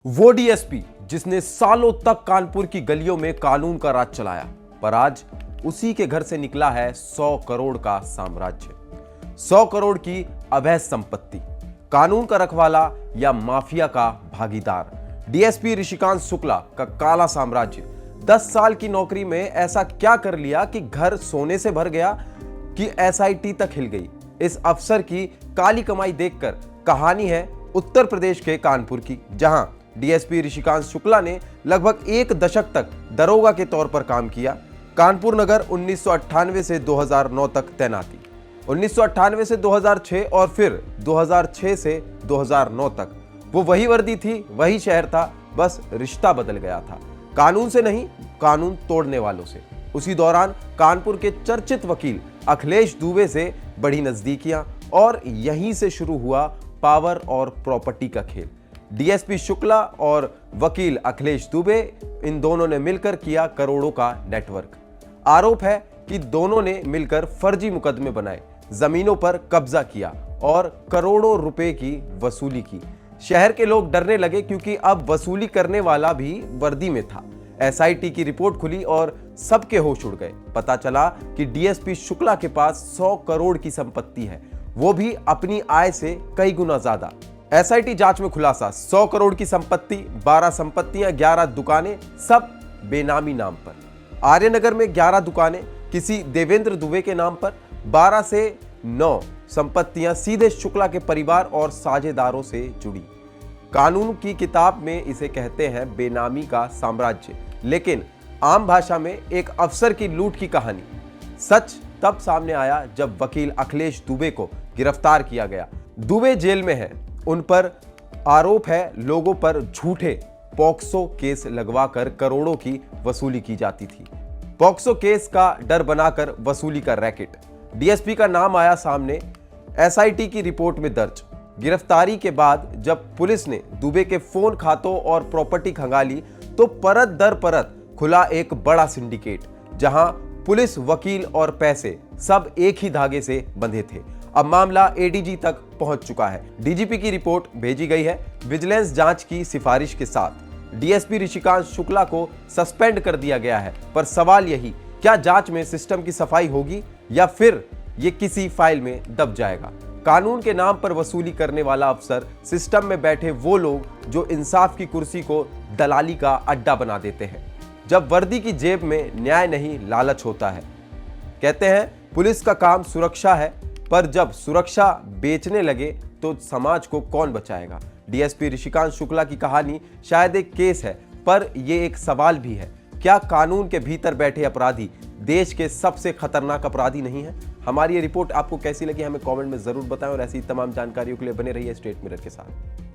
वो डीएसपी जिसने सालों तक कानपुर की गलियों में कानून का राज चलाया, पर आज उसी के घर से निकला है 100 करोड़ का साम्राज्य। 100 करोड़ की अवैध संपत्ति, कानून का रखवाला या माफिया का भागीदार। डीएसपी ऋषिकांत शुक्ला का काला साम्राज्य 10 साल की नौकरी में ऐसा क्या कर लिया कि घर सोने से भर गया कि एसआईटी तक हिल गई। इस अफसर की काली कमाई देखकर कहानी है उत्तर प्रदेश के कानपुर की, जहां डीएसपी ऋषिकांत शुक्ला ने लगभग एक दशक तक दरोगा के तौर पर काम किया। कानपुर नगर 1998 से 2009 तक तैनाती, 1998 से 2006 और फिर 2006 से 2009 तक वो वही वर्दी थी, वही शहर था, बस रिश्ता बदल गया था। कानून से नहीं, कानून तोड़ने वालों से। उसी दौरान कानपुर के चर्चित वकील अखिलेश दुबे से बढ़ी नजदीकियां और यहीं से शुरू हुआ पावर और प्रॉपर्टी का खेल। डीएसपी शुक्ला और वकील अखिलेश दुबे, इन दोनों ने मिलकर किया करोड़ों का नेटवर्क। आरोप है कि दोनों ने मिलकर फर्जी मुकदमे बनाए, जमीनों पर कब्जा किया और करोड़ों रुपए की वसूली की। शहर के लोग डरने लगे क्योंकि अब वसूली करने वाला भी वर्दी में था। एसआईटी की रिपोर्ट खुली और सबके होश उड़ गए। पता चला कि डीएसपी शुक्ला के पास 100 करोड़ की संपत्ति है, वो भी अपनी आय से कई गुना ज्यादा। एसआईटी जांच में खुलासा, 100 करोड़ की संपत्ति, 12 संपत्तियां, 11 दुकानें, सब बेनामी नाम पर। आर्यनगर में 11 दुकानें किसी देवेंद्र दुबे के नाम पर, 12 से 9 संपत्तियां सीधे शुक्ला के परिवार और साझेदारों से जुड़ी। कानून की किताब में इसे कहते हैं बेनामी का साम्राज्य, लेकिन आम भाषा में एक अफसर की लूट की कहानी। सच तब सामने आया जब वकील अखिलेश दुबे को गिरफ्तार किया गया। दुबे जेल में है, उन पर आरोप है लोगों पर झूठे पॉक्सो केस लगवाकर करोड़ों की वसूली की जाती थी। पॉक्सो केस का डर बनाकर वसूली का रैकेट। डीएसपी का नाम आया सामने, एसआईटी की रिपोर्ट में दर्ज। गिरफ्तारी के बाद जब पुलिस ने दुबे के फोन खातों और प्रॉपर्टी खंगाली तो परत दर परत खुला एक बड़ा सिंडिकेट, जहां पुलिस, वकील और पैसे सब एक ही धागे से बंधे थे। अब मामला एडीजी तक पहुंच चुका है। डीजीपी की रिपोर्ट भेजी गई है विजिलेंस जांच की सिफारिश के साथ। डीएसपी ऋषिकांत शुक्ला को सस्पेंड कर दिया गया है, पर सवाल यही, क्या जांच में सिस्टम की सफाई होगी या फिर ये किसी फाइल में दब जाएगा। कानून के नाम पर वसूली करने वाला अफसर, सिस्टम में बैठे वो लोग जो इंसाफ की कुर्सी को दलाली का अड्डा बना देते हैं। जब वर्दी की जेब में न्याय नहीं, लालच होता है। कहते हैं पुलिस का काम सुरक्षा है, पर जब सुरक्षा बेचने लगे तो समाज को कौन बचाएगा। डीएसपी ऋषिकांत शुक्ला की कहानी शायद एक केस है, पर यह एक सवाल भी है, क्या कानून के भीतर बैठे अपराधी देश के सबसे खतरनाक अपराधी नहीं है। हमारी ये रिपोर्ट आपको कैसी लगी हमें कमेंट में जरूर बताएं और ऐसी तमाम जानकारियों के लिए बने रहिए स्टेट मिरर के साथ।